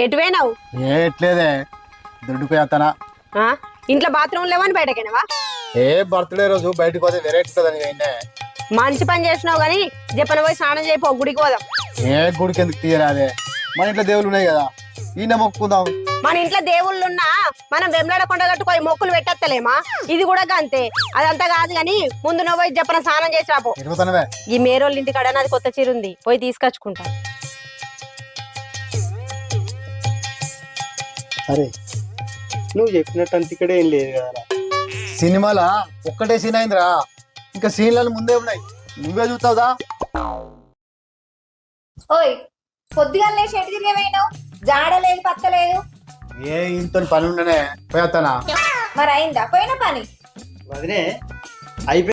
ఎటు పోయినావు? ఎట్లేదే దుడ్డుపోయేస్తానా. ఇంట్లో బాత్రూమ్ లేవని బయటకేనావా? బర్త్డే రోజు బయటకు పోతే వెరైటీ అయినా. మంచి పని చేసినావు గానీ చెప్పన పోయి స్నానం చేయిపో, గుడికి పోదాం. గుడికి ఎందుకు తీయరాదే, మన ఇంట్లో దేవుళ్ళు ఉన్నాయి కదా, ఈయన మొక్కుకుందాం. మన ఇంట్లో దేవుళ్ళున్నా మనం వెంబడ కొండ కట్టుకోయి మొక్కులు పెట్టేస్తలేమా? ఇది కూడా అంతే. అదంతా కాదు గాని ముందు నువ్వు పోయి చెప్పన స్నానం చేసి రాపో. ఈ మేరోళ్ళ ఇంటి కాడ నాది కొత్త చీర ఉంది, పోయి తీసుకొచ్చుకుంటా. అరే నువ్వు చెప్పినట్టు అంత ఇక్కడే ఏం లేదు కదా. సినిమాలా ఒక్కటే సీన్ అయిందిరా, ఇంకా సీన్లను ముందే ఉన్నాయి, నువ్వే చూస్తావుదా? ఓయ్ పొద్దుగా లేచి ఎటు తిరిగే పోయినావు? జాడలేదు పత్తలేదు. ఇంత పని ఉండనే పోయేస్తానా. మరి అయిందా పోయిన పని? వదినే అయిపోయి